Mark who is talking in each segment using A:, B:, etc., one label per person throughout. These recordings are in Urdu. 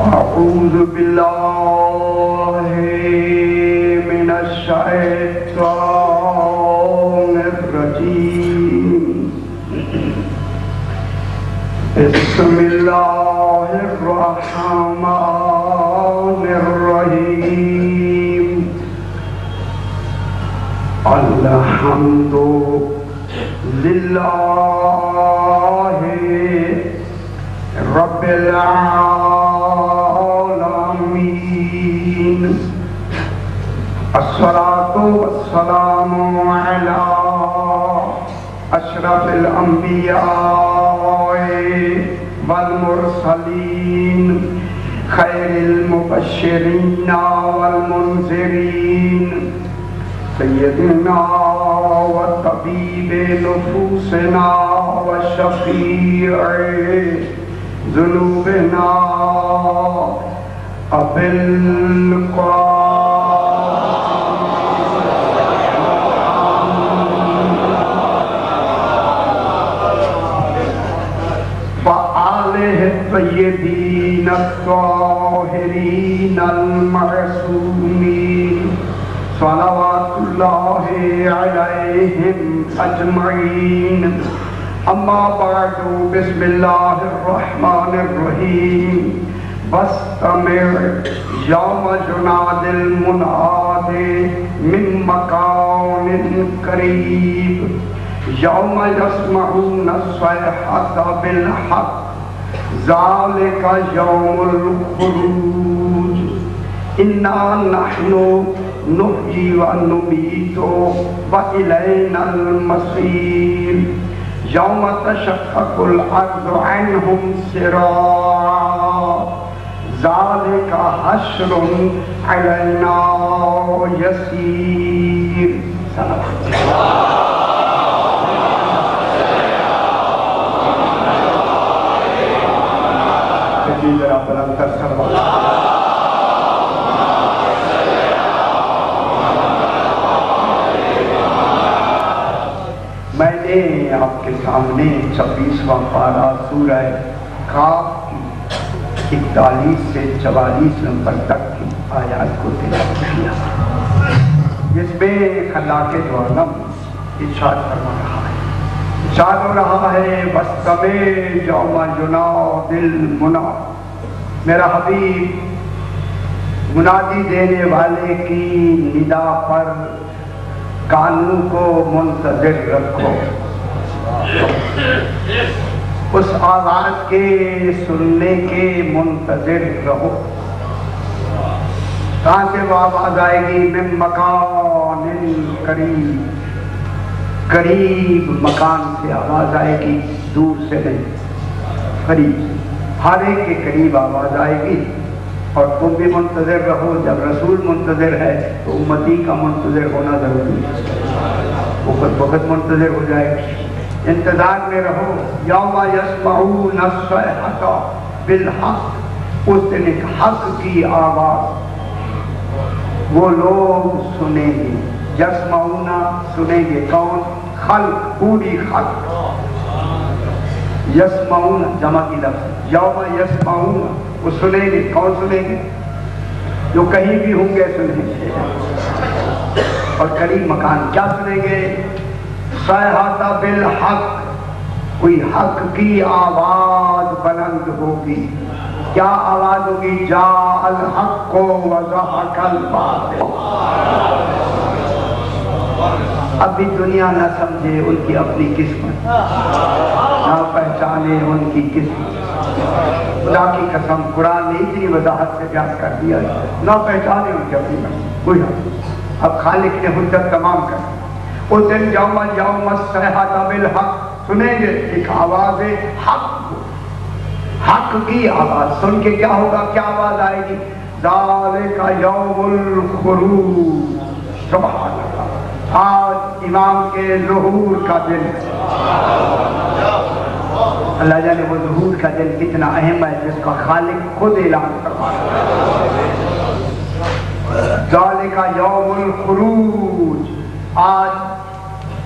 A: اعوذ باللہ من الشیطان الرجیم بسم اللہ الرحمن الرحیم الحمد للہ رب العالمین الصلاة والسلام علی اشرف الانبیاء والمرسلین خیر المبشرین والمنذرین سیدنا وطبیب نفوسنا وشفیع ذنوبنا ابی القاسم وآلہ الطیبین الطاہرین المعصومین صلوات اللہ علیہم اجمعین اما بعد بسم اللہ الرحمن الرحیم واستمع یوم جناد المناد من مکان قریب یوم یسمعون الصیحۃ بالحق ذالک یوم الخروج انا نحن نحیی ونمیت وإلینا المصیر یوم تشقق الارض عنہم سراعا ذالک حشر علینا یسیر میں نے آپ کے سامنے 26واں پارہ سورہ کاف کی 41 سے 44 نمبر تک کی آیات کو تلاوت کیا، جس میں خلاق دو عالم ارشاد فرما رہا ہے، ارشاد ہو رہا ہے واستمع یوم ینادی المناد، میرا حبیب منادی دینے والے کی ندا پر کانوں کو منتظر رکھو، اس آواز کے سننے کے منتظر رہو۔ کہاں سے وہ آواز آئے گی؟ من مکان قریب، قریب مکان سے آواز آئے گی، دور سے نہیں، قریب، ہر ایک کے قریب آواز آئے گی۔ اور تم بھی منتظر رہو، جب رسول منتظر ہے تو امتی کا منتظر ہونا ضروری ہے، وقت منتظر ہو جائے گا، انتظار میں رہو۔ یوم یسمعون الصیحۃ بالحق، اس دن ایک حق کی آواز وہ لوگ سنیں گے، یسمعون سنیں گے، کون؟ خلق، پوری خلق، یسمعون جمع کی لفظ، یوم یسمعون وہ سنیں گے، کون سنیں گے؟ جو کہیں بھی ہوں گے سنیں گے، اور قریب مکان کیا سنیں گے؟ صیحۃ بالحق، کوئی حق کی آواز بلند ہوگی۔ کیا آواز ہوگی؟ جاء الحق وزهق الباطل۔ ابھی دنیا نہ سمجھے ان کی اپنی قسمت، نہ پہچانے ان کی قسمت، خدا کی قسم قرآن نے اتنی وضاحت سے بیان کر دیا، نہ پہچانے ان کی اپنی قسمت، کوئی حق۔ اب خالق نے حجت تمام کر، اس دن یوم الصیحۃ بالحق، سنیں گے ایک آواز حق، حق کی آواز سن کے کیا ہوگا؟ کیا آواز آئے گی؟ ذالک یوم الخروج، سبحان اللہ، آج امام کے ظہور کا دن ہے۔ اللہ جانے وہ ظہور کا دن کتنا اہم ہے، جس کا خالق خود اعلان فرمایا ہے۔ ذالک یوم الخروج، آج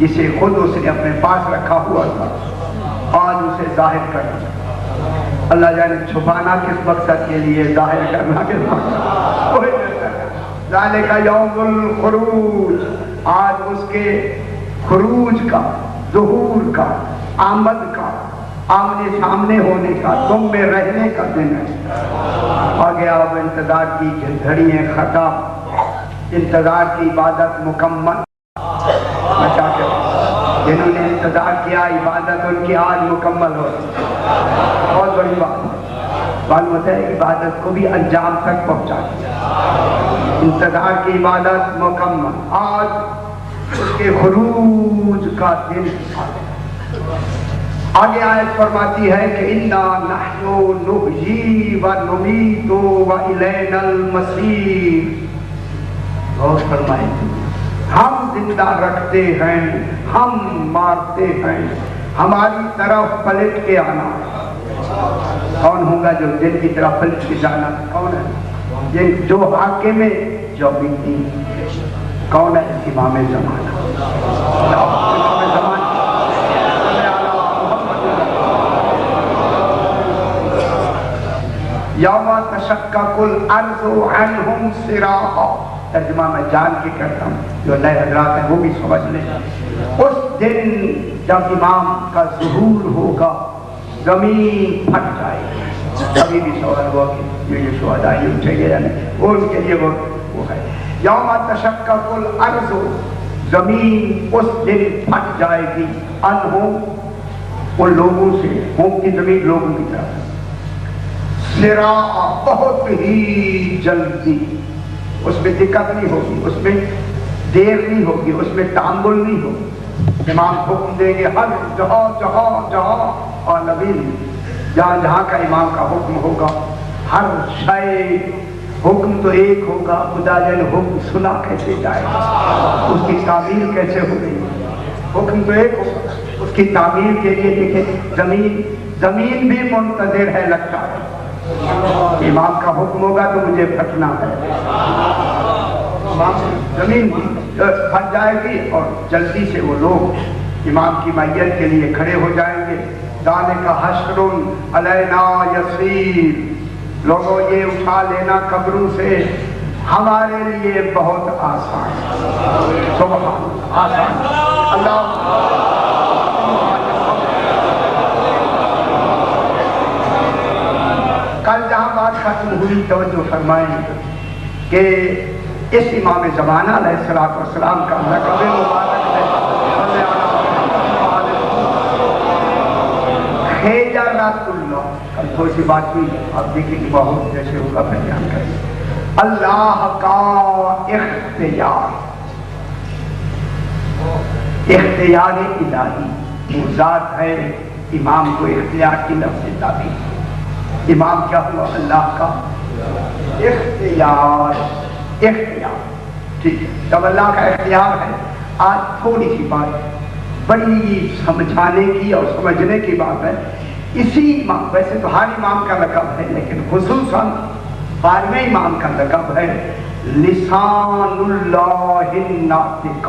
A: جسے خود اس نے اپنے پاس رکھا ہوا تھا آج اسے ظاہر کرنا، اللہ جانے چھپانا کس مقصد کے لیے، ظاہر کرنا کس مقصد، ذالک یوم الخروج، آج اس کے خروج کا، ظہور کا، آمد کا، آمنے سامنے ہونے کا، تم میں رہنے کا دن ہے۔ آگے اب انتظار کی گھڑیاں ختم، انتظار کی عبادت مکمل۔ میں کیا کہوں، جنہوں نے انتظار کیا عبادت ان کی آج مکمل ہو، بہت بڑی بات ہے۔ معلوم ہوتا ہے عبادت کو بھی انجام تک پہنچا دیا، انتظار کی عبادت مکمل، آج اس کے خروج کا دن آگے آیت فرماتی ہے کہ اِنَّا نَحْنُ نُحْيِي وَنُمِيتُ وَإِلَيْنَا الْمَصِيرُ، غور فرمائیں، ہم زندہ رکھتے ہیں، ہم مارتے ہیں، ہماری طرف پلٹ کے آنا ہے۔ کون ہوگا جو دل کی طرف پلٹ کے جانا؟ کون ہے؟ یہ جو حاکم جو بیتی، کون ہے؟ امام زمانہ، یوم تشقق الارض عنہم سراعا، ترجمہ میں جان کے کرتا ہوں، جو نئے حضرات ہیں وہ بھی سمجھ لیں۔ اس دن جب امام کا ظہور ہوگا زمین پھٹ جائے گی۔ ابھی بھی سوال ہوا کہ یہ شہداء اٹھے گے یا نہیں، وہ ان کے لیے وہ ہے یوم تشقق الارض، زمین اس دن پھٹ جائے گی، عنہم ان لوگوں سے، ہم کی زمین لوگوں کی طرف، سراعا بہت ہی جلدی، اس میں دقت نہیں ہوگی، اس میں دیر نہیں ہوگی، اس میں تعامل نہیں ہوگی۔ امام حکم دیں گے ہر جہاں جہاں جہاں، اور نبی جہاں جہاں کا امام کا حکم ہوگا، ہر شے حکم تو ایک ہوگا، خدا جل حکم سنا کیسے جائے گا، اس کی تعمیل کیسے ہو گئی، حکم تو ایک ہوگا، اس کی تعمیل کے لیے دیکھیں زمین بھی منتظر ہے، لگتا ہے امام کا حکم ہوگا تو مجھے پھٹنا ہے، زمین پھٹ جائے گی اور جلدی سے وہ لوگ امام کی معیت کے لیے کھڑے ہو جائیں گے۔ ذالک حشر علینا یسیر، لوگوں یہ اٹھا لینا قبروں سے ہمارے لیے بہت آسان، سبحان آسان اللہ۔ کل جہاں بات ختم ہوئی توجہ فرمائیں کہ اس امام زمانہ علیہ السلام کا لقب مبارک ہے خیجرۃ اللہ۔ کل تھوڑی سی بات ہوئی، آپ دیکھیں کہ بہت جیسے ہوگا میں بیان کریں۔ اللہ کا اختیار، اختیار الہی، وہ ذات ہے امام کو اختیار کی لفظ تعبیر۔ امام کیا ہوا؟ اللہ کا اختیار، اختیار، ٹھیک ہے، جب اللہ کا اختیار ہے۔ آج تھوڑی سی بات بڑی سمجھانے کی اور سمجھنے کی بات ہے، اسی امام، ویسے تو ہر امام کا لقب ہے لیکن خصوصاً 12ویں امام کا لقب ہے لسان اللہ الناطق۔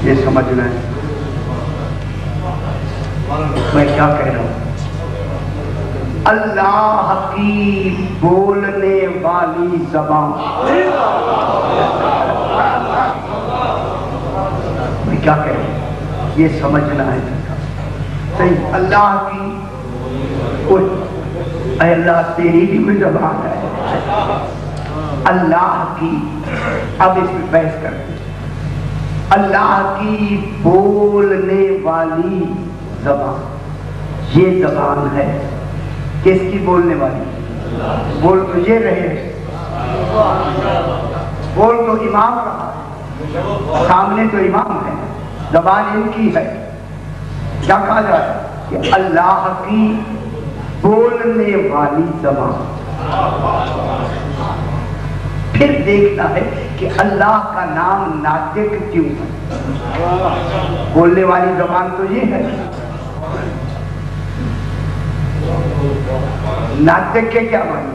A: یہ سمجھنا ہے میں کیا کہہ رہا ہوں، اللہ کی بولنے والی زبان، میں کیا کہہ رہا ہوں یہ سمجھنا ہے صحیح۔ اللہ کی، اے اللہ تیری بھی کوئی زبان ہے، اللہ کی، اب اس میں بحث کرتے ہیں، اللہ کی بولنے والی زبان، یہ زبان ہے کس کی بولنے والی؟ بول تو یہ رہے، بول تو امام رہا، سامنے تو امام ہے، زبان ان کی ہے۔ کیا کہا جائے کہ اللہ کی بولنے والی زبان۔ پھر دیکھنا ہے کہ اللہ کا نام ناطق کیوں ہے؟ بولنے والی زبان تو یہ ہے، ناطق کے کیا معنی؟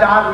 A: 4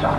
A: 4,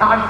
A: 60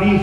A: 20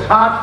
A: 60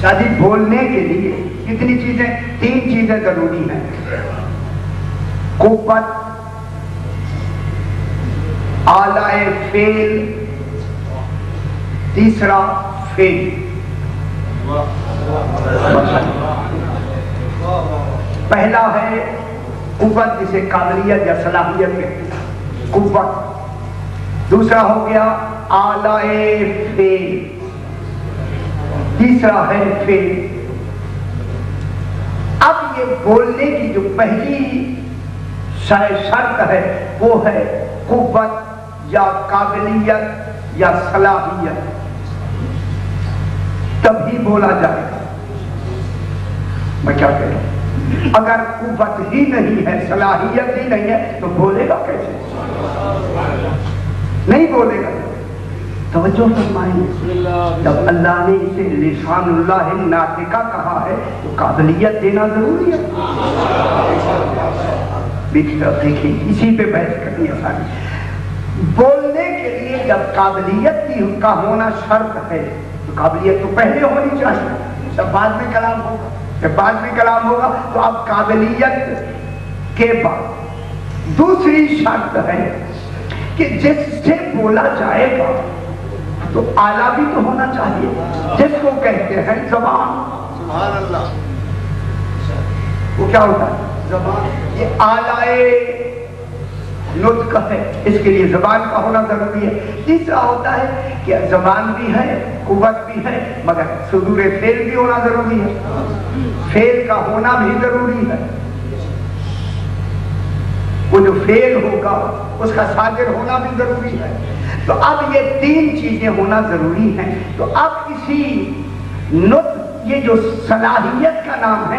A: شادی بولنے کے لیے کتنی چیزیں، 3 چیزیں ضروری ہیں، قوت، آلائے فعل، تیسرا فعل۔ پہلا ہے قوت، جسے قابلیت یا صلاحیت کہتے ہیں، قوت۔ دوسرا ہو گیا آلائے فعل، تیسرا ہے فعل۔ اب یہ بولنے کی جو پہلی شرط ہے وہ ہے قوت یا قابلیت یا صلاحیت، تبھی بولا جائے گا۔ میں کیا کہہ رہا ہوں، اگر قوت ہی نہیں ہے، صلاحیت ہی نہیں ہے تو بولے گا کیسے؟ نہیں بولے گا۔ توجہ فرمائیں، جب اللہ نے اسے لسان اللہ ناطقہ کہا ہے تو قابلیت دینا ضروری ہے۔ دیکھیں اسی پہ بحث کرنی آسانی۔ بولنے کے لیے جب قابلیت کا ہونا شرط ہے تو قابلیت تو پہلے ہونی چاہیے، جب بعد میں کلام ہوگا، جب بعد میں کلام ہوگا تو اب قابلیت کے بعد دوسری شرط ہے کہ جس سے بولا جائے گا تو آلہ بھی تو ہونا چاہیے، جس کو کہتے ہیں زبان۔ سبحان اللہ۔ وہ کیا ہوتا ہے؟ زبان۔ یہ آلائے نطق ہے، اس کے لیے زبان کا ہونا ضروری ہے۔ تیسرا ہوتا ہے کہ زبان بھی ہے، قوت بھی ہے، مگر صدور فعل بھی ہونا ضروری ہے، فعل کا ہونا بھی ضروری ہے۔ وہ جو فعل ہوگا اس کا صادر ہونا بھی ضروری ہے۔ تو اب یہ 3 چیزیں ہونا ضروری ہیں۔ تو اب اسی نطق، یہ جو صلاحیت کا نام ہے،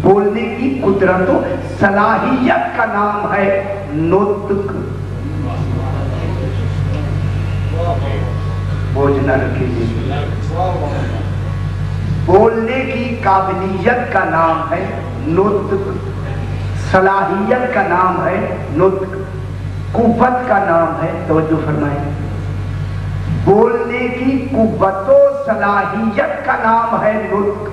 A: بولنے کی قدرت و صلاحیت کا نام ہے نطق۔ بوجھ نہ رکھیے، بولنے کی قابلیت کا نام ہے نطق، صلاحیت کا نام ہے نطق، قوت کا نام ہے، توجہ فرمائیں، بولنے کی قوت و صلاحیت کا نام ہے نطق۔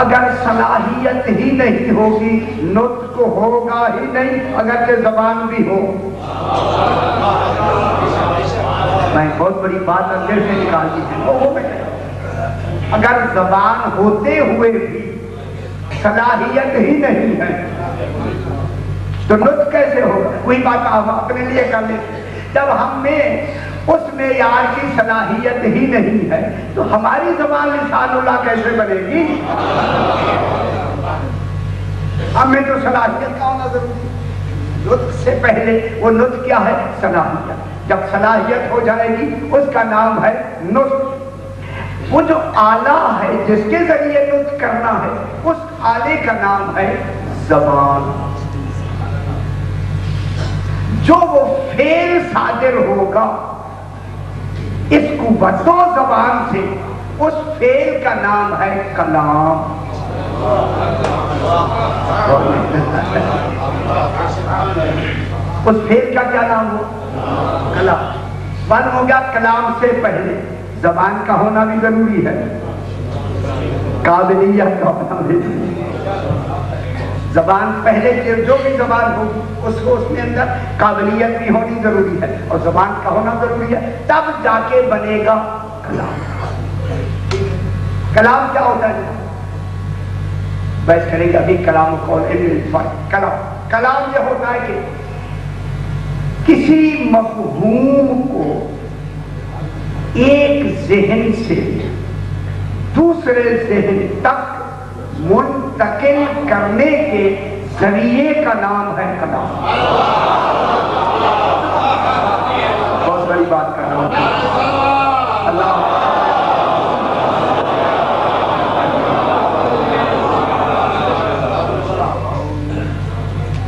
A: اگر صلاحیت ہی نہیں ہوگی نطق ہوگا ہی نہیں، اگرچہ زبان بھی ہو۔ میں بہت بڑی بات اندر سے نکال دی ہے، اگر زبان ہوتے ہوئے بھی صلاحیت ہی نہیں ہے تو نطق کیسے ہوگا؟ کوئی بات آپ اپنے لیے کر لیتے، جب ہم میں اس معیار کی صلاحیت ہی نہیں ہے تو ہماری زبان لسان اللہ کیسے بنے گی؟ ہمیں تو صلاحیت کا ہونا ضروری ہے۔ نطق سے پہلے وہ نطق کیا ہے؟ صلاحیت۔ جب صلاحیت ہو جائے گی اس کا نام ہے نطق۔ وہ جو آلہ ہے جس کے ذریعے نطق کرنا ہے اس آلے کا نام ہے زبان۔ جو وہ فعل صادر ہوگا اس قوت و زبان سے، اس فعل کا نام ہے کلام۔ اس فعل کا کیا نام ہو؟ کلام۔ معلوم ہو گیا کلام سے پہلے زبان کا ہونا بھی ضروری ہے، قابلیت کا ہونا بھی ضروری ہے۔ زبان پہلے جو بھی زبان ہوگی اس کو اس میں اندر قابلیت بھی ہونی ضروری ہے اور زبان کا ہونا ضروری ہے، تب جا کے بنے گا کلام۔ کلام کیا ہوتا ہے؟ بحث کریں گے ابھی کلام قول کلام یہ ہوتا ہے کہ کسی مفہوم کو ایک ذہن سے دوسرے ذہن تک منتقل کرنے کے ذریعے کا نام ہے کلام۔ بہت بڑی بات کر رہا ہوں۔ اللہ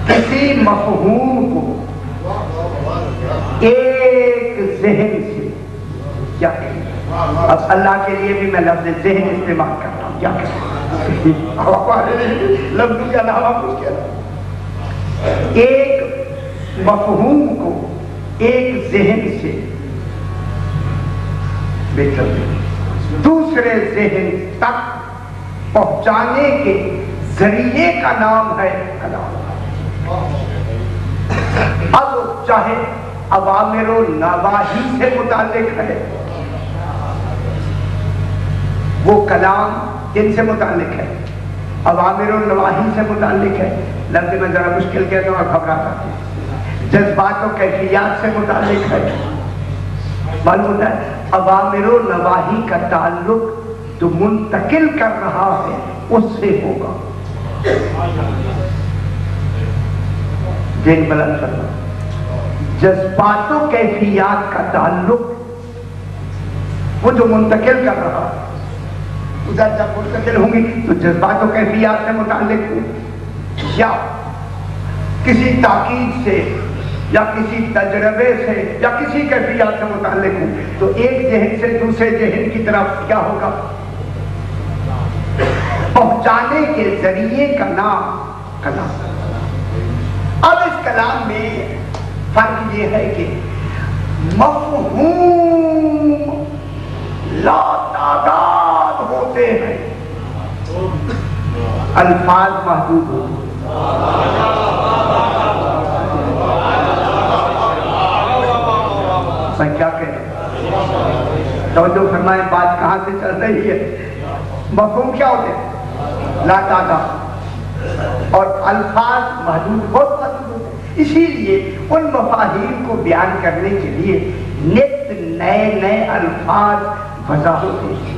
A: کسی مفہوم کو ایک ذہن سے، کیا کہیں اب اللہ کے لیے بھی میں لفظ ذہن استعمال کرتا ہوں، کیا کہیں لفظ کے علاوہ کچھ کہہ رہا ہوں، ایک مفہوم کو ایک ذہن سے دوسرے ذہن تک پہنچانے کے ذریعے کا نام ہے کلام۔ اب چاہے اوامر و نواہی سے متعلق ہے، وہ کلام جن سے متعلق ہے، اوامر و نواہی سے متعلق ہے، لفظ میں ذرا مشکل کہتا ہوں اور گھبراہٹ آتی ہے، جذبات و کیفیات سے متعلق ہے، معلوم ہوتا ہے اوامر و نواہی کا تعلق جو منتقل کر رہا ہے اس سے ہوگا۔ دین بلند کرنا، جذبات و کیفیات کا تعلق وہ جو منتقل کر رہا ہے، ادھر جب منتقل ہوں گی تو جذبات و کیفیات سے متعلق ہوں، یا کسی تاکید سے یا کسی تجربے سے یا کسی کیفیات سے متعلق ہوں، تو ایک ذہن سے دوسرے ذہن کی طرف کیا ہوگا؟ پہنچانے کے ذریعے کا نام کلام۔ اب اس کلام میں فرق یہ ہے کہ مفہوم لا تعداد ہوتے ہیں، الفاظ محدود ہوتے ہیں۔ میں کیا کہہ رہا ہوں؟ توجہ فرمائیں، بات کہاں سے چل رہی ہے؟ مفہوم کیا ہوتے ہیں؟ لا تعداد، اور الفاظ محدود، بہت محدود ہوتے ہیں۔ اسی لیے ان مفاہیم کو بیان کرنے کے لیے نت نئے نئے الفاظ وضع ہوتے ہیں۔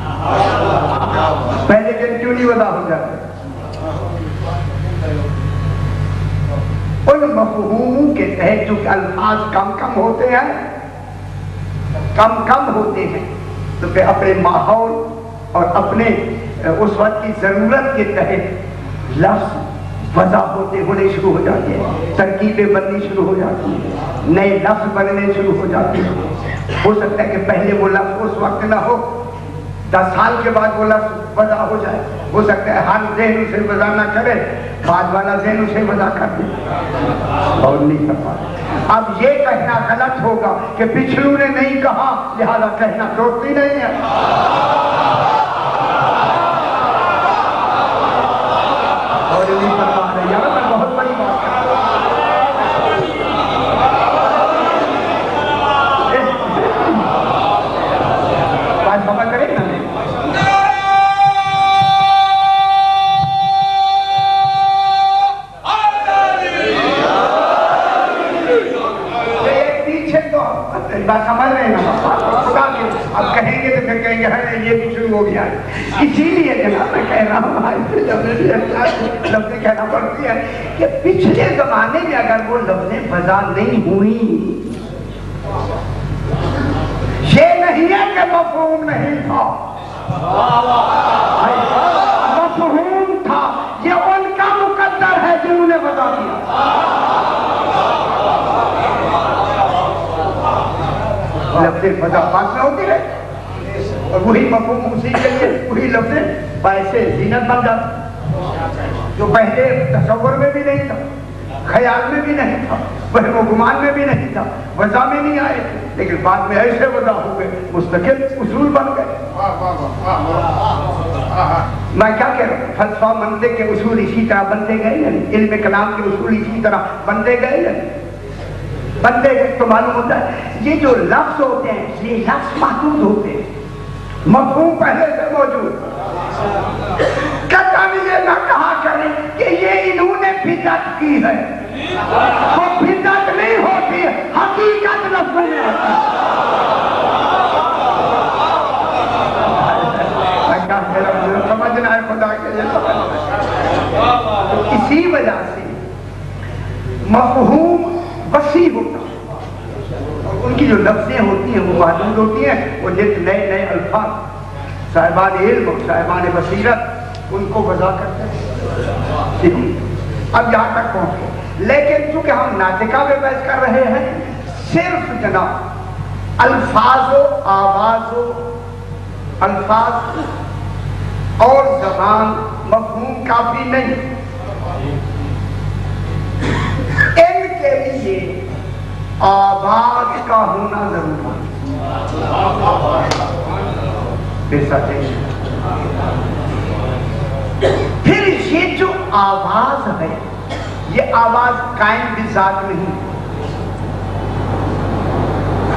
A: پہلے دن کیوں نہیں وضع ہو جاتے؟ ان مفہوموں کے تحت جو الفاظ کم کم ہوتے ہیں، کم ہوتے ہیں، تو پھر اپنے ماحول اور اپنے اس وقت کی ضرورت کے تحت لفظ وضع ہونے شروع ہو جاتے ہیں، ترکیبیں بننی شروع ہو جاتی ہیں، نئے لفظ بننے شروع ہو جاتے ہیں۔ ہو سکتا ہے کہ پہلے وہ لفظ اس وقت نہ ہو، 10 سال کے بعد وہ لفظ وضع ہو جائے۔ ہو سکتا ہے ہر ذہن اسے وضع نہ کرے، بعد والا ذہن اسے وضع کر دے، اور نہیں کر پاتا۔ اب یہ کہنا غلط ہوگا کہ پچھلوں نے نہیں کہا لہذا کہنا درست نہیں ہے۔ اور نہیں کر پا رہے، یار میں بہت بڑی بات کر رہا ہوں، بات سمجھ کرے نا۔ بات سمجھ رہے ہیں نا؟ خدا کے اب کہیں گے تو پھر کہیں گے یہ بھی شروع ہو گیا ہے۔ اسی لیے جناب میں کہہ رہا ہوں، لفظیں کہنا پڑتی ہے کہ پچھلے زمانے میں اگر وہ لفظیں وضع نہیں ہوئی، یہ نہیں ہے کہ مفہوم نہیں تھا، مفہوم تھا، یہ ان کا مقدر ہے جنہوں نے وضع کیا۔ لفظیں وضع پاک میں ہوتی رہے، اور وہی مفہوم اسی کے لیے وہی لفظیں باعث زینت بن جاتی، جو پہلے تصور میں بھی نہیں تھا، خیال میں بھی نہیں تھا، وہم و گمان میں بھی نہیں تھا، وضع میں نہیں آئے تھے، لیکن بعد میں ایسے وضع ہو گئے، مستقل اصول بن گئے۔ میں کیا کہہ رہا ہوں؟ فلسفہ منطق کے اصول اسی طرح بنتے گئے، علم کلام کے اصول اسی طرح بنتے گئے، بندے تو معلوم ہوتا ہے یہ جو لفظ ہوتے ہیں یہ لفظ محدود ہوتے ہیں، مفہوم پہلے سے موجود۔ کہتا بھی یہ نہ کہا کریں کہ یہ انہوں نے بدعت کی ہے، وہ بدعت نہیں ہوتی، حقیقت لفظوں میں ہوتی ہے۔ سمجھنا ہے خدا کے لیے سمجھنا ہے۔ تو اسی وجہ سے مفہوم وسیع ہوتا ہے، اور ان کی جو لفظیں ہوتی ہیں وہ محدود ہوتی ہیں، وہ نت نئے نئے الفاظ صاحبان علم اور صاحبان بصیرت ان کو وضع کرتے ہیں۔ اب یہاں تک پہنچ گئے، لیکن چونکہ ہم ناطقہ میں بحث کر رہے ہیں، صرف جناب الفاظ و آواز و الفاظ اور زبان مفہوم کافی نہیں، ان کے لیے آواز کا ہونا ضروری ہے۔ آواز ہے یہ آواز قائم بذات نہیں،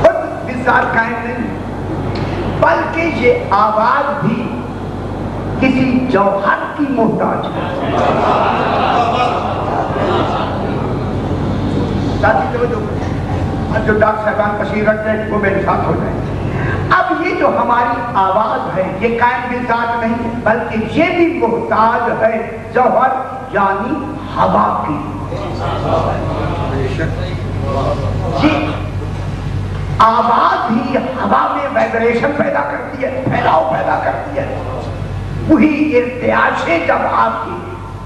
A: خود بذات قائم نہیں، بلکہ یہ آواز بھی کسی جوہر کی محتاج ہے۔ ساتھی توجہ، جو ڈاکٹر صاحبان تشریف رکھتے ہیں وہ میرے ساتھ ہو جائیں۔ اب یہ جو ہماری آواز ہے یہ قائم بذات نہیں، بلکہ یہ بھی محتاج ہے جوہر یعنی ہوا کی۔ یہ آواز ہی ہوا میں وائبریشن پیدا کرتی ہے، پھیلاؤ پیدا کرتی ہے۔ وہی ارتعاشیں جب آپ کی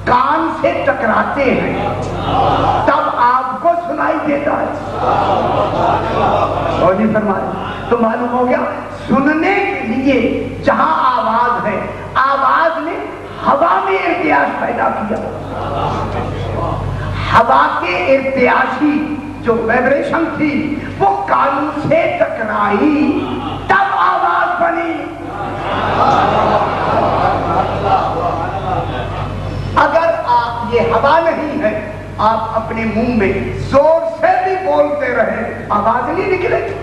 A: کان سے ٹکراتے ہیں تب آپ کو سنائی دیتا ہے۔ اور نہیں فرمایا تو معلوم ہو گیا سننے کے لیے جہاں آواز ہے، آواز نے ہوا میں ارتعاش پیدا کیا، ہوا کے ارتعاشی جو وائبریشن تھی وہ کان سے ٹکرائی تب آواز بنی۔ اگر آپ یہ ہوا نہیں ہے، آپ اپنے منہ میں زور سے بھی بولتے رہے آواز نہیں نکلے گی۔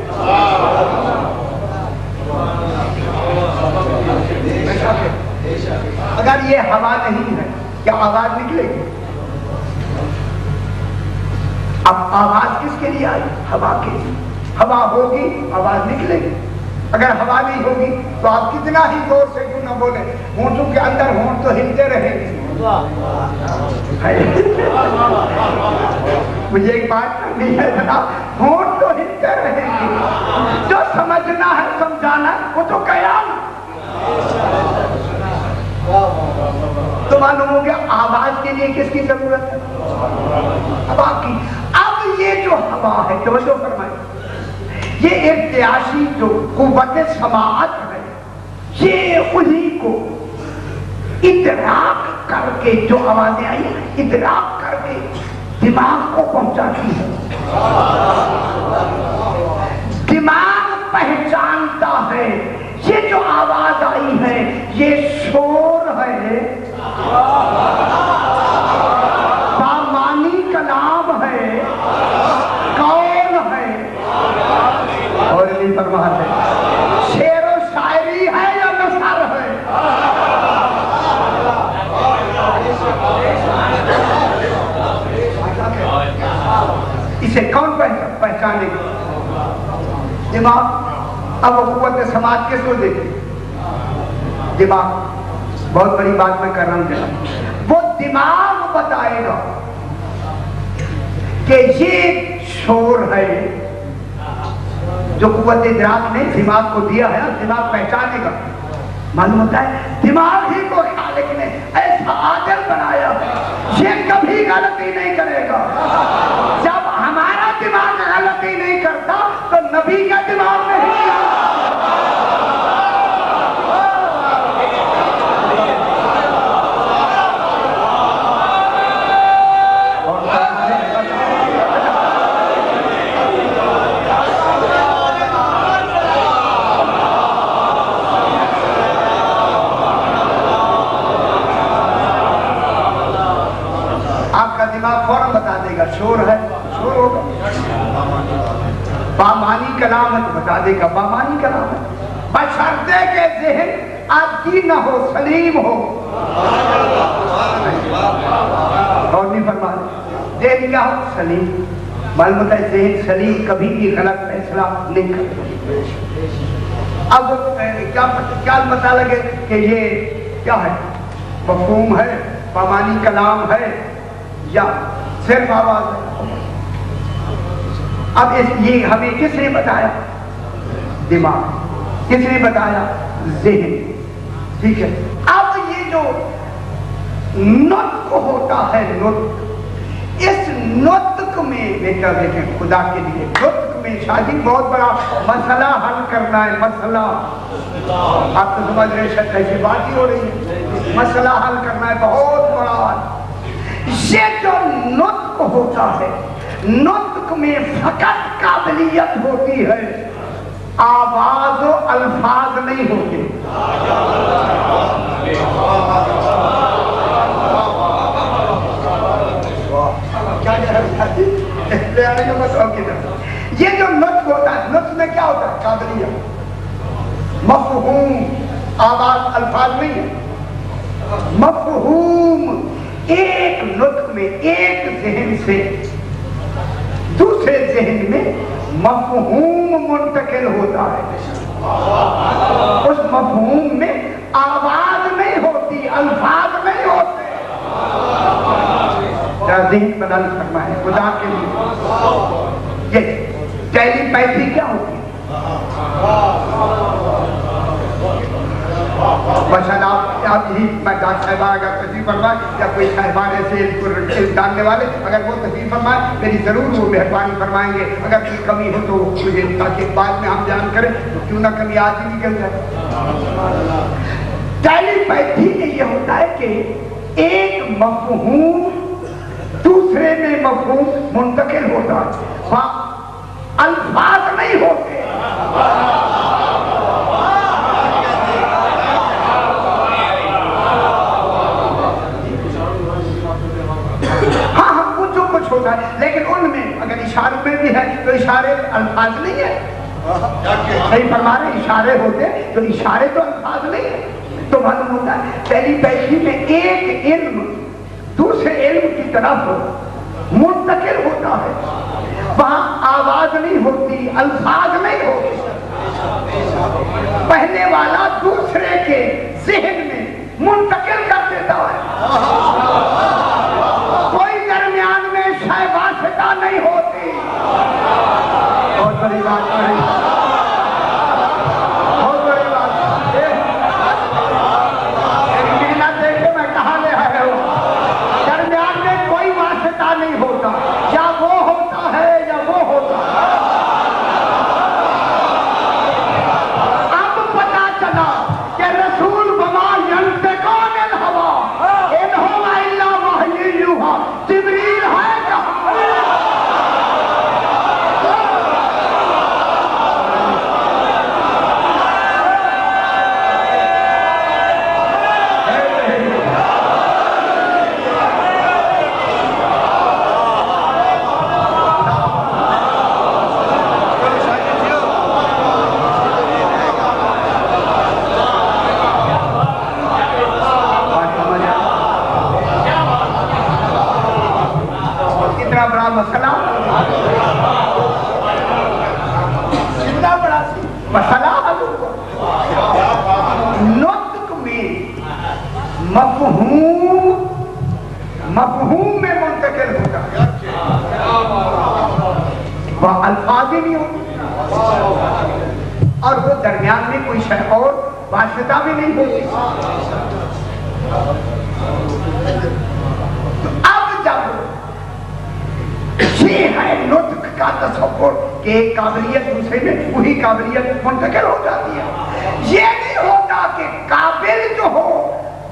A: اگر یہ ہوا نہیں ہے کیا آواز نکلے گی؟ اب آواز کس کے لیے آئی؟ ہوا کے لیے۔ ہوا ہوگی آواز نکلے گی، اگر ہوا نہیں ہوگی تو آپ کتنا ہی زور سے کیوں نہ بولے، ہونٹوں کے اندر ہونٹ تو ہلتے رہیں گے۔ مجھے ایک بات کرنی ہے جناب، ہونٹ تو ہلتے رہیں گے، جو سمجھنا ہے سمجھانا ہے وہ تو قیام۔ تو معلوم ہو گیا آواز کے لیے کس کی ضرورت ہے؟ ہوا کی۔ اب یہ جو ہوا ہے توجہ فرمائیں، یہ ارتعاشی جو قوت سماعت ہے یہ انہی کو ادراک کر کے جو آوازیں آئی ادراک کر کے دماغ کو پہنچاتی ہے۔ دماغ پہچانتا ہے یہ جو آواز آئی ہے یہ شور ہے، بامانی کلام ہے، کون ہے؟ اور نہیں فرماتے شعر و شاعری ہے یا نثر ہے؟ اسے کون پہچانے گا؟ دماغ۔ اب وہ قوت سماعت کس کو دیکھے؟ دماغ۔ بہت بڑی بات میں کر رہا ہوں جناب، وہ دماغ بتائے گا کہ یہ شور ہے جو قوت ادراک نے دماغ کو دیا ہے، دماغ پہچانے گا۔ معلوم ہوتا ہے دماغ ہی کو خالق نے ایسا عادل بنایا یہ کبھی غلطی نہیں کرے گا۔ جب ہمارا دماغ غلطی نہیں کرتا تو نبی کا دماغ نہیں کرتا۔ فوراً بتا دے گا شور ہے، شور ہوگا۔ بامانی کلام ہے تو بتا دے گا بامانی کلام ہے، بشرطے کہ ذہن عادی نہ ہو، سلیم ہو۔ اور نہیں فرماتے ذہن کیا ہو؟ سلیم۔ معلوم ہوتا ہے ذہن سلیم کبھی بھی غلط فیصلہ نہیں کرتا۔ اب کیا پتہ لگے کہ یہ کیا ہے؟ مفہوم ہے، بامانی کلام ہے یا صرف آواز ہے؟ اب یہ ہمیں کس نے بتایا؟ دماغ۔ کس نے بتایا؟ ذہن۔ ٹھیک ہے، اب یہ جو نطق ہوتا ہے، نطق، اس نطق میں بیٹا دیکھیں خدا کے لیے نطق میں شادی بہت بڑا مسئلہ حل کرنا ہے۔ مسئلہ آپ تو سمجھ رہے شاید ایسی بات ہی ہو رہی ہے، مسئلہ حل کرنا ہے بہت بڑا۔ یہ جو نطق ہوتا ہے، نطق میں فقط قابلیت ہوتی ہے، آواز و الفاظ نہیں ہوتے۔ لے آنے کا مسئلہ کی طرف یہ جو نطق ہوتا ہے، نطق میں کیا ہوتا ہے؟ قابلیت، مفہوم، آواز الفاظ نہیں ہے، مفہوم۔ ایک نطق میں ایک ذہن سے دوسرے ذہن میں مفہوم منتقل ہوتا ہے، اس مفہوم میں آواز نہیں ہوتی، الفاظ نہیں ہوتے۔ ذہن بدل فرمائے خدا کے لیے۔ یہ ٹیلی پیتھی کیا ہوتی ہے؟ مثلا آپ یہی میں ڈاکٹر صاحبہ اگر تشریف فرمائے یا کوئی صاحبان ایسے جاننے والے اگر وہ تشریف فرمائے میری ضرور وہ مہربانی فرمائیں گے، اگر کوئی کمی ہو تو مجھے تاکہ بعد میں ہم بیان کریں تو کیوں نہ کمی آج ہی نکل جائے۔ ٹیلی پیتھی میں یہ ہوتا ہے کہ ایک مفہوم دوسرے میں مفہوم منتقل ہوتا ہے، وہاں الفاظ نہیں ہوتے۔ ہاں ہم کچھ ہوتا ہے لیکن ان میں اگر اشاروں میں بھی ہے تو اشارے الفاظ نہیں ہے، صحیح فرما رہے، اشارے ہوتے تو اشارے تو الفاظ نہیں ہے۔ تو معلوم ہوتا ہے ٹیلی پیتھی میں ایک علم دوسرے علم کی طرف منتقل ہوتا ہے، وہاں آواز نہیں ہوتی، الفاظ نہیں ہوتے، پہلے والا دوسرے کے ذہن میں منتقل کر دیتا ہے، کوئی درمیان میں شے واسطہ نہیں ہوتی۔ بہت بڑی بات ہے، بہت بڑی بات ہے۔ محنت دیکھے میں کہاں لے آیا ہوں، درمیان میں کوئی واسطہ نہیں ہوتا، یا وہ ہوتا ہے یا وہ ہوتا ہے۔ اب پتا چلا کہ رسول وما ينطق عن الهوى ان هو الا وحی یوحی، جبریل ہے کہاں؟ کتنا بڑا مسئلہ، کتنا بڑا مسئلہ حل ہوا۔ نطق میں مفہوم میں منتقل ہوتا ہے، وہ الفاظ ہی نہیں ہوتے، اور وہ درمیان میں کوئی شے اور واسطہ بھی نہیں ہوتی۔ اب جب یہ ہے نطق کا تصور کہ ایک قابلیت دوسرے میں وہی قابلیت منتقل ہو جاتی ہے، یہ نہیں ہوتا کہ قابل جو ہو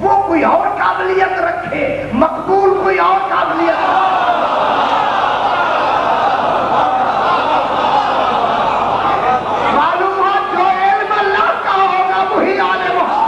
A: وہ کوئی اور قابلیت رکھے، مقبول کوئی اور قابلیت رکھے۔ معلومات جو علم اللہ کا ہوگا وہی عالم ہوگا۔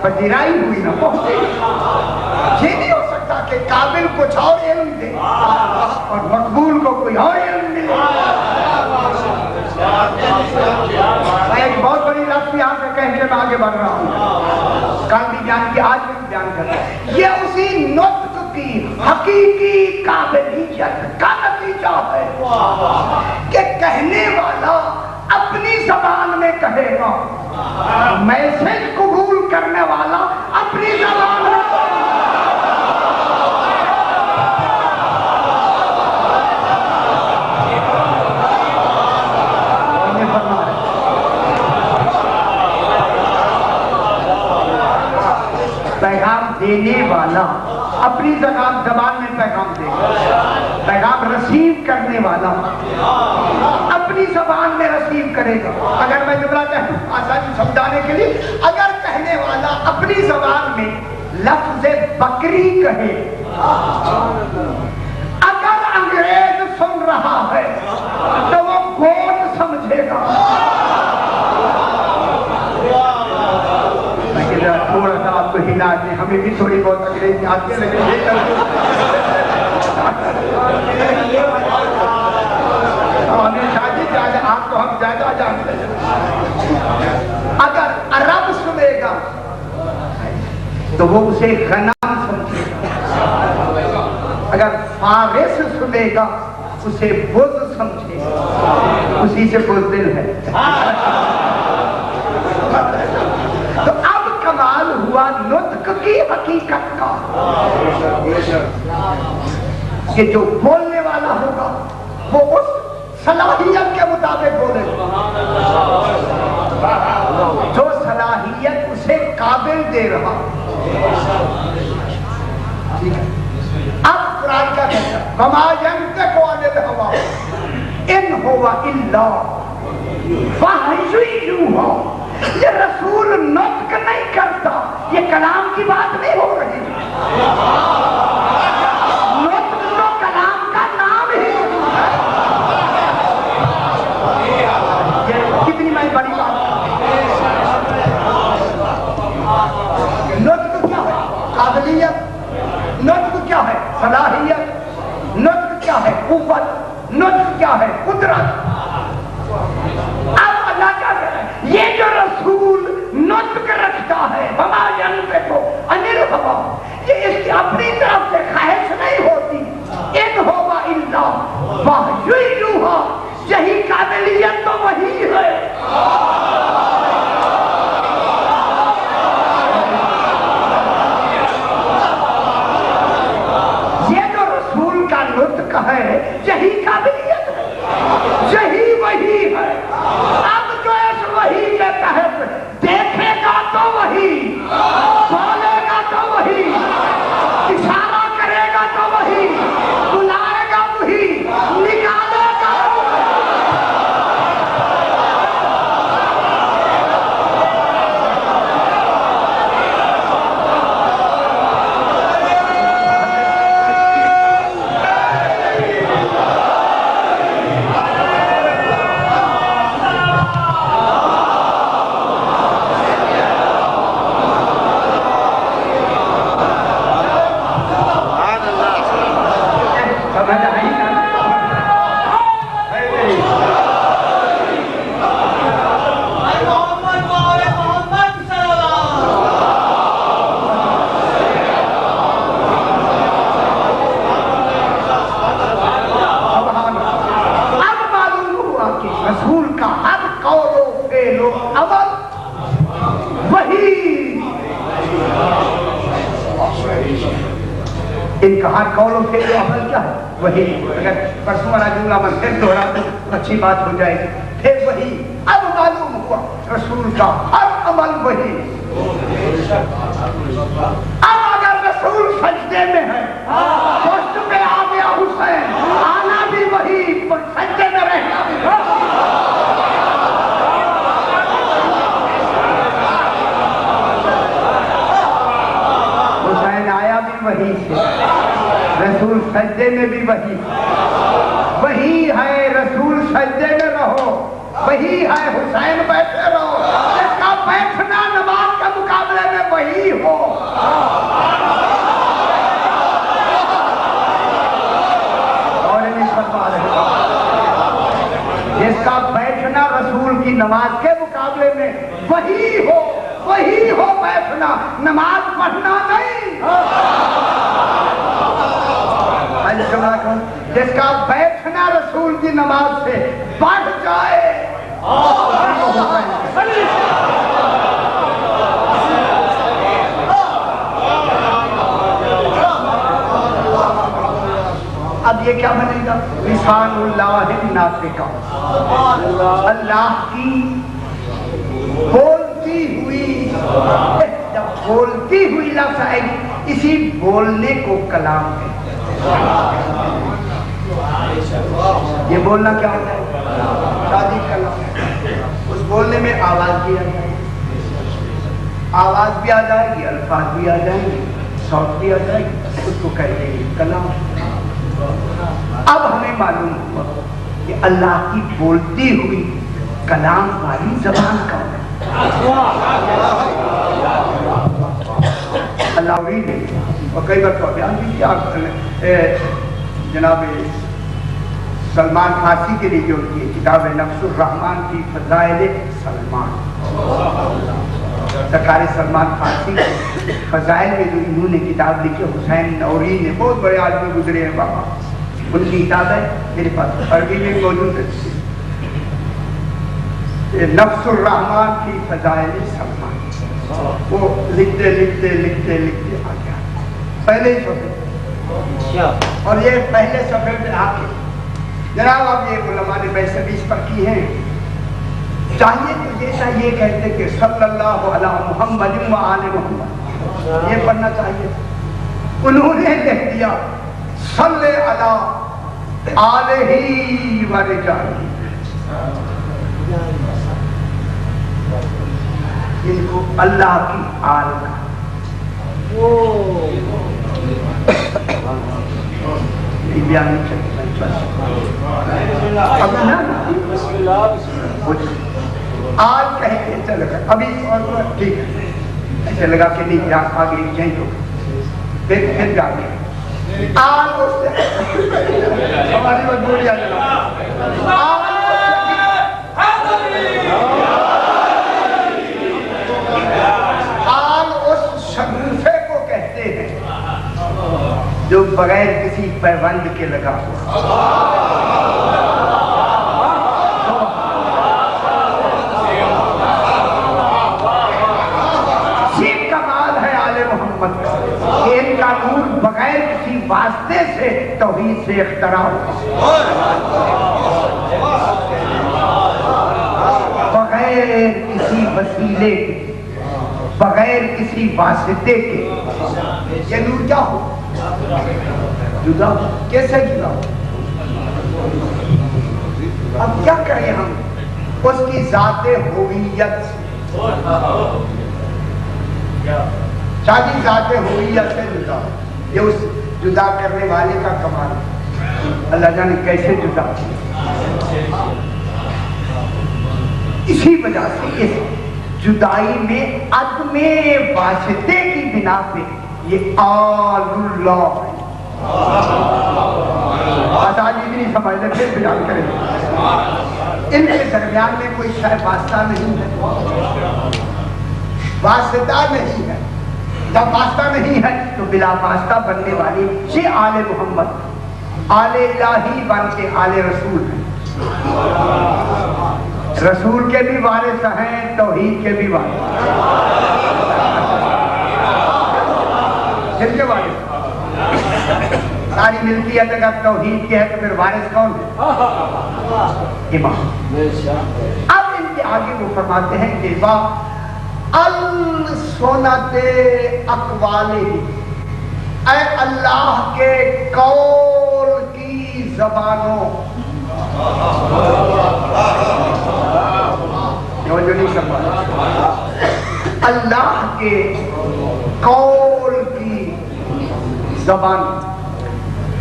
A: پذیرائی ہوئی نہ پہنچے، یہ نہیں ہو سکتا کہ قابل کچھ اور علم دے اور مقبول کو کوئی اور علم ملے۔ میں ایک بہت بڑی لفظ یہاں سے کہہ کے میں آگے بڑھ رہا ہوں، کل بھی بیان کی آج بھی بیان کر رہا ہوں۔ یہ اسی نطق کی حقیقی قابلیت کا نتیجہ ہے کہ کہنے والا اپنی زبان میں کہے گا، میسج قبول کرنے والا اپنی زبان میں پیغام دینے والا اپنی زبان میں پیغام دے گا، پیغام رسیو کرنے والا اپنی زبان میں رسیو کرے گا۔ اگر میں جملہ کہوں آسانی سمجھانے کے لیے، اگر کہنے والا اپنی زبان میں لفظ بکری کہے، اگر انگریز سن رہا ہے تو وہ گوٹ سمجھے گا۔ تھوڑا سا آپ کو ہلا دیں، ہمیں بھی تھوڑی بہت انگریزی آتی ہے لیکن ہمیں شادی زیادہ، آپ کو ہم زیادہ جانتے ہیں۔ اگر عرب سنے گا تو وہ اسے غنم سمجھے گا، اگر فارس سنے گا اسے بز سمجھے گا، اسی سے بزدل ہے۔ تو اب کمال ہوا نطق کی حقیقت کا کہ جو بولنے والا ہوگا وہ اس صلاحیت کے مطابق بولے، جو صلاحیت اسے قابل دے رہا۔ اب قرآن کا کہتا ہے وَمَا يَنطِقُ عَنِ الْهَوَىٰ إِنْ هُوَ إِلَّا وَحْيٌ يُوحَىٰ۔ یہ رسول نطق نہیں کرتا، یہ کلام کی بات نہیں ہو رہی، نطق تو کلام کا نام ہی ہے۔ کتنی میں بڑی بات، نطق کیا ہے؟ قابلیت۔ نطق کیا ہے؟ صلاحیت۔ نطق کیا ہے؟ قوت۔ نطق کیا ہے؟ قدرت۔ اب اللہ کیا کہہ رہا ہے؟ یہ جو رسول نطق رکھتا ہے وَمَا يَنطِقُ عَنِ الْهَوَىٰ، یہ اس کی اپنی طرف سے خواہش نہیں ہوتی، إِنْ هُوَ إِلَّا وَحْيٌ يُوحَىٰ، یہی قابلیت تو وہی ہے۔ یہ جو رسول کا نطق ہے یہی قابلیت ہے، یہی وہی ہے۔ اب جو اس وحی کے تحت دیکھے گا تو وہی، بولے گا تو وہی، اشارہ کرے گا تو وہی، بلائے گا وہی، نکالے گا وہی۔ ان کا ہر قول و فعل و عمل کیا ہے؟ وہی۔ اگر پرسوں والا جملہ میں پھر دوہرا تو اچھی بات ہو جائے گی۔ پھر وہی، اب معلوم ہوا رسول کا ہر عمل وہی۔ اب اگر رسول سجدے میں ہے، پشت پہ آ گیا حسین، آنا بھی وہی، سجدے میں رہنا بھی وہی۔ وہی سے رسول سجدے میں بھی وہی، وہی ہے رسول سجدے میں رہو، وہی ہے حسین بیٹھے رہو، اس کا بیٹھنا نماز کے مقابلے میں وہی ہو۔ اور نہیں فرما رہے، جس کا بیٹھنا رسول کی نماز کے مقابلے میں وہی ہو، وہی ہو بیٹھنا، نماز پڑھنا نہیں۔ جس کا بیٹھنا رسول کی نماز سے بڑھ جائے، اب یہ کیا بنے گا؟ لسان اللہ ناطقہ، اللہ کی بولتی ہوئی، جب بولتی ہوئی لفظ آئے گی، اسی بولنے کو کلام ہے۔ یہ بولنا کیا ہوتا ہے؟ شادی کلام۔ اس بولنے میں آواز بھی آ جائے گی، آواز بھی آ جائے گی، الفاظ بھی آ جائیں گے، صوت بھی آ جائے گی، اس کو کہتے ہیں کلام۔ اب ہمیں معلوم ہوا کہ اللہ کی بولتی ہوئی کلام والی زبان کون ہے؟ اللہ وحید ہے۔ اور کئی بار تو بیان بھی کیا جناب سلمان فارسی کے لیے جو ان کی کتاب ہے نفس الرحمان فی فضائل سلمان، سرکار سلمان فارسی فضائل میں جو انہوں نے کتاب لکھی، حسین نوری نے، بہت بڑے آدمی گزرے ہیں بابا، ان کی کتاب ہے میرے پاس عربی میں موجود ہے، نفس الرحمان فی فضائل سلمان۔ وہ لکھتے لکھتے لکھتے لکھتے آ گیا پہلے ہی صفحے، اور یہ پہلے صفحے پہ آ کے جناب اب یہ علماء نے 20 پر کی ہیں، چاہیے تو یہ کہتے کہ صلی اللہ علی محمد و آل محمد، یہ پڑھنا چاہیے، انہوں نے لکھ دیا صلی علی آلہ و رجالہ، ان کو اللہ کی آل کا بیان نہیں چاہیے۔ آج کہتے ہیں چلے گا ابھی اور ٹھیک ہے، ایسے لگا کہ نہیں آگے چینج ہو پھر جا کے آج ہماری مجبوری شگوفے کو کہتے ہیں جو بغیر کسی پیوند کے لگا ہوا۔ یہ کمال ہے آل محمد کا کہ ان کا نور بغیر کسی واسطے سے توحید سے اختراع ہوا، بغیر کسی وسیلے کے، بغیر کسی واسطے کے یہ نور کیا ہو؟ جدا ہو۔ کیسے جدا ہو؟ اب کیا کریں ہم اس کی ذات ہویت سے، شادی ذات ہویت سے جدا ہو، یہ اس جدا کرنے والے کا کمال ہے۔ اللہ جانے کیسے جدا ہو، اسی وجہ سے اس جدائی میں عدم واسطے کی بنا پہ یہ آل اللہ ہے۔ آزادی بھی نہیں سمجھ لے، پھر بیان کریں ان کے درمیان میں کوئی شاید واسطہ نہیں ہے، واسطہ نہیں ہے۔ جب واسطہ نہیں ہے تو بلا واسطہ بننے والی یہ آل محمد، آل الہی بن کے آل رسول ہے۔ رسول کے بھی وارث ہیں، توحید کے بھی وارث، جن کے وارث ساری ملکیت اگر توحید کی ہے تو پھر وارث کون ہے؟ امام۔ اب ان کے آگے وہ فرماتے ہیں کہ السنت اقوالہ، اے اللہ کے قول کی زبانوں، جو نہیں سمجھا، اللہ کے قول کی زبان،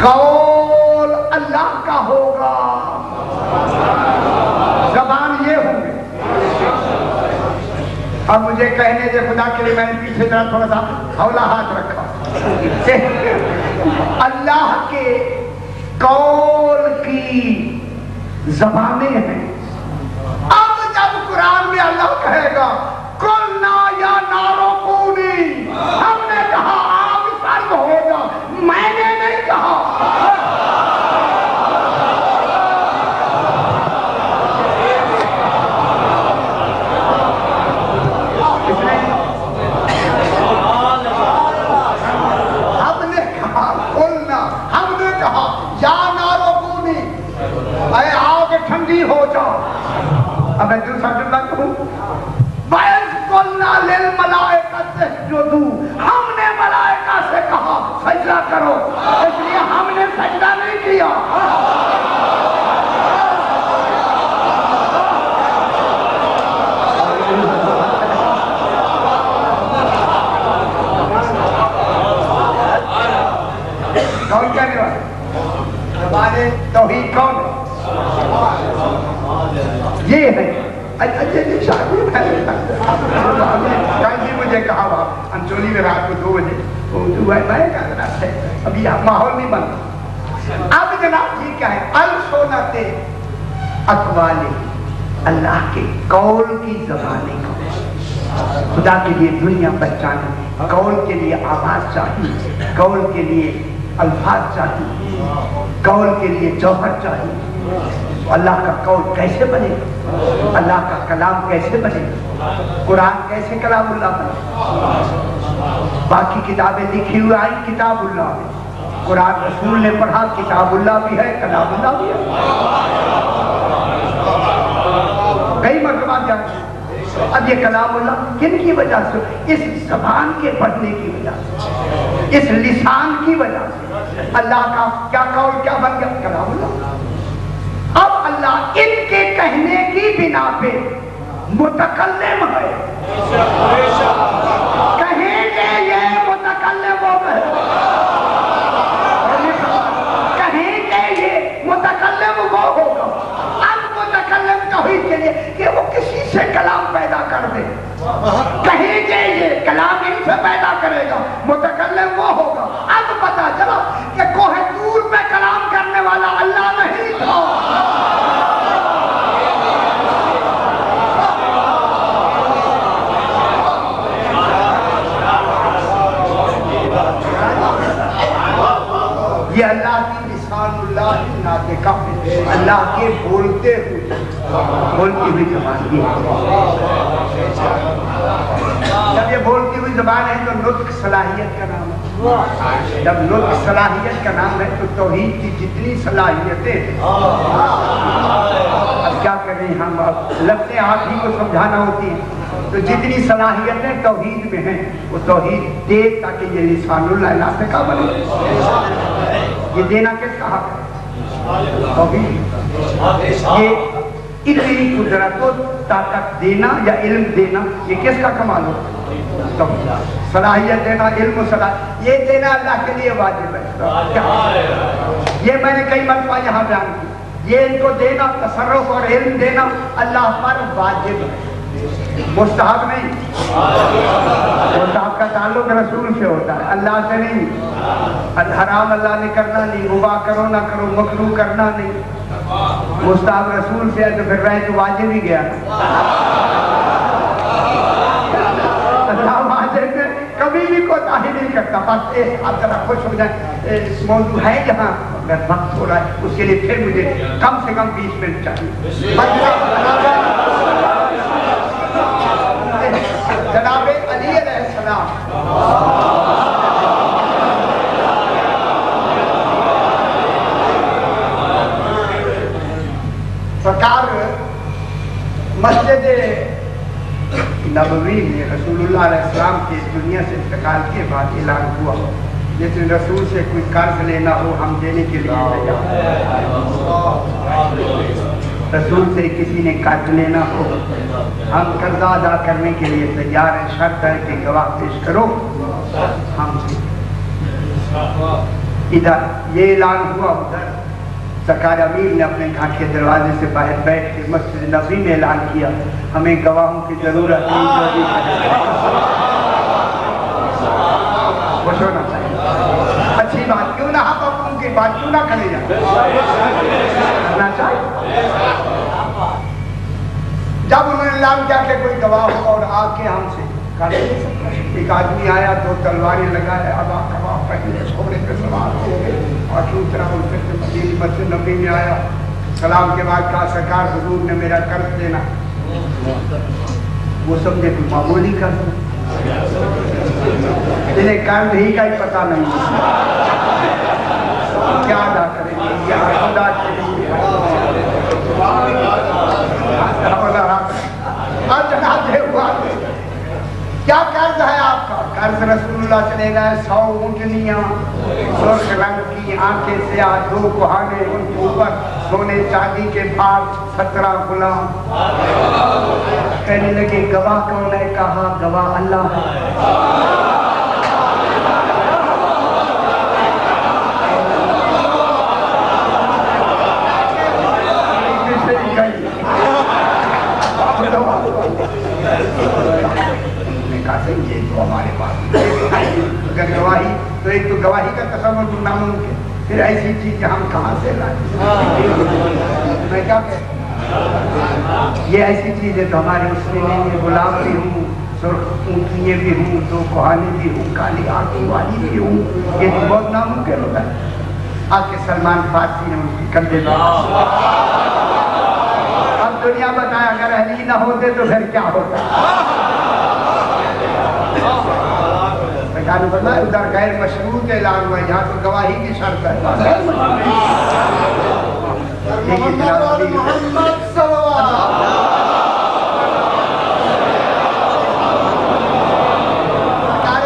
A: قول اللہ کا ہوگا، زبان یہ ہوگی۔ اب مجھے کہنے دے خدا کے لیے، میں نے پیچھے ذرا تھوڑا سا حولہ ہاتھ رکھا، اللہ کے قول کی زبانیں ہیں۔ اب جب قرآن میں اللہ کہے گا قلنا یا نار کونی، ہم نے کہا آگ سرد ہو جا، میں نے نہیں کہا۔ ہم نے کہا قلنا، ہم نے کہا یا نار کونی، اے آگ ٹھنڈی ہو جا۔ اب میں دوسرا جملہ کہوں، وَإِذْ قُلْنَا لِلْمَلَائِكَةِ اسْجُدُوا سجدہ کرو، اس لیے ہم نے سجدہ نہیں کیا۔ کون کہنے والے؟ زبان توحید کون ہے؟ یہ ہے کل مجھے کہا بات انچولی میں رات کو 2 بجے اردو ہے، میں کہا جناب ہے ابھی ماحول نہیں بنتا۔ اب جناب جی کیا ہے؟ السنت اقوالی، اللہ کے قول کی زبانیں کو خدا کے لیے دنیا پہچانے، قول کے لیے آواز چاہیے، قول کے لیے الفاظ چاہیے، قول کے لیے جوہر چاہیے۔ اللہ کا قول کیسے بنے گا؟ اللہ کا کلام کیسے بنے گا؟ قرآن کیسے کلام اللہ بنے؟ باقی کتابیں لکھی ہوئی آئی کتاب اللہ ہے، قرآن رسول نے پڑھا، کتاب اللہ بھی ہے، کلام اللہ بھی ہے۔ کئی مرتبہ جانے اب یہ کلام اللہ کن کی وجہ سے؟ اس زبان کے پڑھنے کی وجہ سے، اس لسان کی وجہ سے اللہ کا کیا قول کیا بن گیا؟ کلام اللہ۔ اب اللہ ان کے کہنے کی بنا پہ متکلم ہے، کہیں گے یہ متکلم ہو گئے، کہیں گے یہ متکلم وہ ہوگا۔ اب متکلم توحید کے لیے کہ وہ کسی سے کلام پیدا کر دے، کہیں گے یہ کلام ان سے پیدا کرے گا، متکلم وہ ہوگا۔ اب پتا چلا کہ کوہ طور پہ کلام کرنے والا اللہ نہیں تھا، یہ اللہ کی لسان اللہ ناطقہ ہے، اللہ کے بولتے ہوئی زبان یہ ہے۔ جب یہ بولتی ہوئی زبان ہے تو نطق صلاحیت کا نام ہے، جب نطق صلاحیت کا نام ہے تو توحید کی جتنی صلاحیتیں، اب کیا کریں ہم، لفظیں آپ ہی کو سمجھانا ہوتی ہیں، تو جتنی صلاحیتیں توحید میں ہیں وہ توحید دے تاکہ یہ لسان اللہ ناطقہ بنے۔ یہ دینا کس کا حق ہے؟ توحید۔ یہ اتنی قدرت و طاقت دینا یا علم دینا یہ کس کا کمال ہو؟ صلاحیت دینا، علم و صلاحیت یہ دینا اللہ کے لیے واجب ہے۔ یہ میں نے کئی مرتبہ یہاں بیان کی، یہ ان کو دینا، تصرف اور علم دینا اللہ پر واجب ہے، مستحب نہیں۔ مستحب کا تعلق رسول سے ہوتا ہے، اللہ سے نہیں۔ حرام اللہ نے کرنا نہیں، مباح کرو نہ کرو، مکروہ کرنا نہیں، مستحب رسول سے ہے تو پھر رہے تو واجب ہی گیا۔ اللہ واجب میں کبھی بھی کوتاہی نہیں کرتا۔ بس آپ ذرا خوش ہو جائیں، موضوع ہے جہاں اگر وقت ہو رہا ہے اس کے لیے پھر مجھے کم سے کم 20 منٹ چاہیے۔ جناب علی علیہ السلام سرکار مسجد نبوی میں رسول اللہ علیہ السلام کے دنیا سے انتقال کے بعد اعلان ہوا جیسے رسول سے کوئی قرض لینا ہو ہم دینے کے لیے تیار، رسول سے کسی نے قرض لینا ہو ہم قرض ادا کرنے کے لیے تیار ہیں، شرط ہے کہ گواہ پیش کرو ہم سے۔ ادھر یہ اعلان ہوا، ادھر سرکار امیر نے اپنے گھر کے دروازے سے باہر بیٹھ کے مسجد نبوی میں اعلان کیا ہمیں گواہوں کی ضرورت نہیں، خوش ہونا چاہیے، اچھی بات کیوں نہ ہم اپنوں کی بات کیوں نہ کرے جائیں، کرنا چاہیے۔ جب انہوں نے اعلان کیا کہ کوئی گواہ ہو اور آ کے ہم سے کہا نہیں سکتا، ایک آدمی آیا 2 تلواریں لگائے، اب آپ گواہ پہلے گھوڑے پہ سوار ہو گئے اور دوسرا ان سے مسجد نبی میں آیا، سلام کے بعد کہا سرکار حضور نے میرا قرض دینا، وہ سمجھے کوئی معمولی قرض، انہیں قرض ہی کا ہی پتہ نہیں کیا ادا کریں گے، کیا ادا کریں گے۔ اور جناب یہ ہوا کیا قرض ہے آپ کا؟ قرض رسول اللہ چلے گئے 100 اونٹنیاں، سرخ رنگ کی آنکھیں سیاہ، 2 کوہانے، ان کے اوپر سونے چاندی کے بھاگ، 17 غلام۔ کہنے لگے گواہ کون ہے؟ کہا گواہ اللہ ہے۔ یہ تو ہمارے پاس اگر گواہی تو ایک تو گواہی کا تصور ناممکن، پھر ایسی چیز ہم کہاں سے لائیں؟ میں کیا کہتا ہوں، یہ ایسی چیز ہے تو ہمارے اس میں نہیں ہے۔ غلام بھی ہوں، سرخ اونٹنیے بھی ہوں، 2 کوہانے بھی ہوں، کالی آنکھوں والی بھی ہوں، یہ تو بہت ناممکن ہوتا ہے۔ آ کے سلمان فارسی نے ان کے کندھے پہ اب دنیا بتایا اگر اہلی نہ ہوتے تو پھر کیا ہوتا؟ ادھر غیر مشروط اعلان ہوا، یہاں تو گواہی کی شرط ہے۔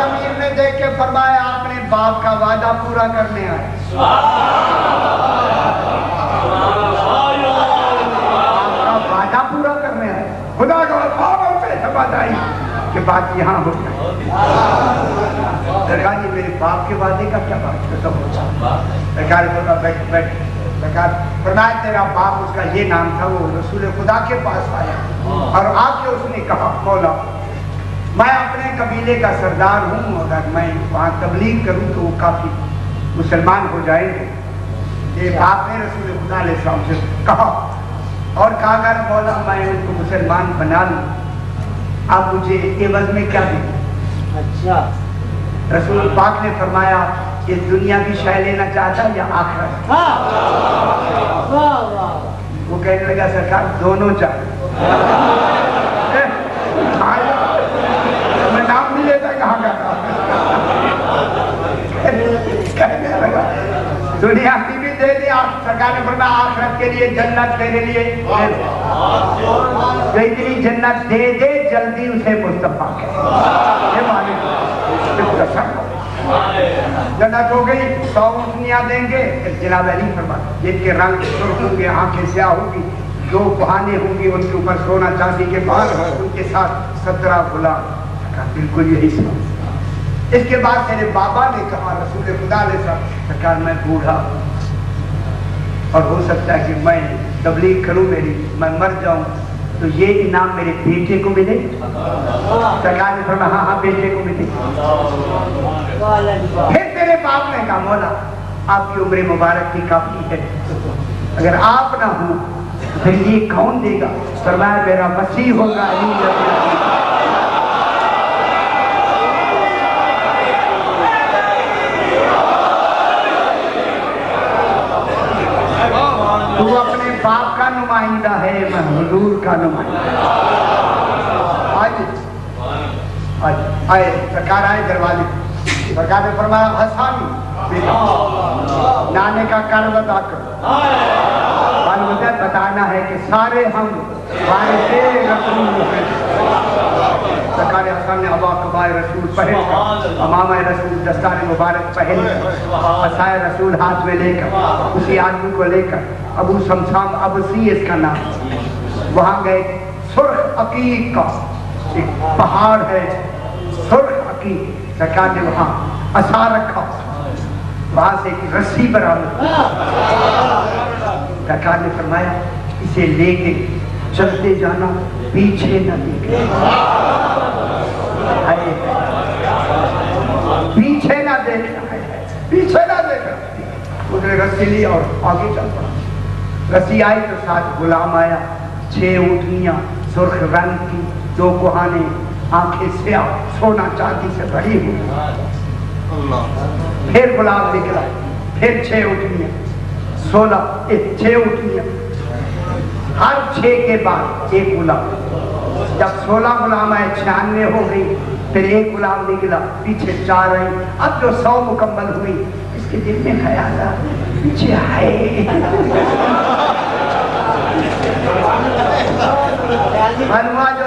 A: امیر نے دیکھ کے فرمایا اپنے باپ کا وعدہ پورا کرنے آئے۔ وعدہ پورا کرنے آئے، خدا کا وعدہ آئی کہ بات یہاں ہو جائے۔ سرکار یہ میرے باپ کے وعدے کا کیا بات ہے؟ سب ہوتا سرکار بولا بیٹھ سرکار فرمایا تیرا باپ اس کا یہ نام تھا، وہ رسول خدا کے پاس آیا اور آ کے اس نے کہا مولا میں اپنے قبیلے کا سردار ہوں، اگر میں وہاں تبلیغ کروں تو وہ کافی مسلمان ہو جائیں گے۔ یہ باپ نے رسول خدا علیہ السلام سے کہا اور کہا اگر مولا میں ان کو مسلمان بنا لوں آپ مجھے عوض میں کیا دیں؟ اچھا رسول پاک نے فرمایا یہ دنیا کی شے لینا چاہتا یا آخرت؟ وہ کہنے لگا سرکار دونوں چاہتا۔ میں نام نہیں لیتا کہاں کا کہنے لگا دنیا کی بھی دے دیا، سرکار نے فرمایا آخرت کے لیے جنت تیرے لیے جو اتنی جنت دے دے جلدی اسے مصطفیٰ کے یہ مالک جنت ہو گئی 100 اونٹنیاں دیں گے، جناب علی فرمایا جن کے رنگ سرخ ہوں گے، آنکھیں سیاہ ہوں گی، 2 کوہانے ہوں گی، ان کے اوپر سونا چاندی کے بال ہوں، ان کے ساتھ 17 غلام۔ بالکل یہی سب۔ اس کے بعد میرے بابا نے کہا رسول خدا علیہ السلام سرکار میں بوڑھا اور ہو سکتا ہے کہ میں تبلیغ کروں میری میں مر جاؤں تو یہ انعام میرے بیٹے کو ملے؟ سرکار نے فرمایا ہاں بیٹے کو ملے۔ پھر میرے باپ نے کہا مولا آپ کی عمر مبارک کی کافی ہے، اگر آپ نہ ہوں پھر یہ کون دے گا؟ فرمایا میرا مسیح ہوگا علی رضی اللہ۔ تو اپنے باپ کا نمائندہ ہے، میں حضور کا نمائندہ۔ آئے سرکار آئے دروازے، سرکار نے فرمایا حسن بیٹا نانے کا قرض ادا کرو۔ مجھے بتانا ہے کہ سارے ہم وارث رسول ہیں۔ سرکار حسن نے ابا قبائے رسول پہن کر، امامہ رسول دستار مبارک پہن کر، عصائے رسول ہاتھ میں لے کر، اسی آدمی کو لے کر ابو سمسام ابسی اس کا نام، وہاں گئے۔ سرخ عقیق کا ایک پہاڑ ہے، سرخ عقیق، سرکار نے وہاں عصا رکھا، وہاں سے ایک رسی برآمد، سرکار نے فرمایا اسے لے کے چلتے جانا، پیچھے نہ دیکھنا، پیچھے نہ دیکھنا، پیچھے نہ دیکھنا۔ اس نے رسی لی اور آگے چل پڑا۔ رسی آئی تو ساتھ غلام آیا، 6 اونٹنیاں سرخ رنگ کی، 2 کوہانے، آنکھیں سیاہ، سونا چاندی سے بھری ہوئی۔ پھر غلام نکلا، پھر 6 اونٹنیاں، 6 اونٹنیاں، ہر 6 کے بعد 1 غلام۔ جب 16 غلام آئے 96 ہو گئی، پھر 1 غلام نکلا، پیچھے 4 آئی، اب جو 100 مکمل ہوئی اس کے دل میں خیال آیا پیچھے آئے معلومہ جو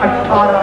A: 18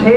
A: 6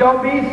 A: 24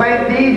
A: 35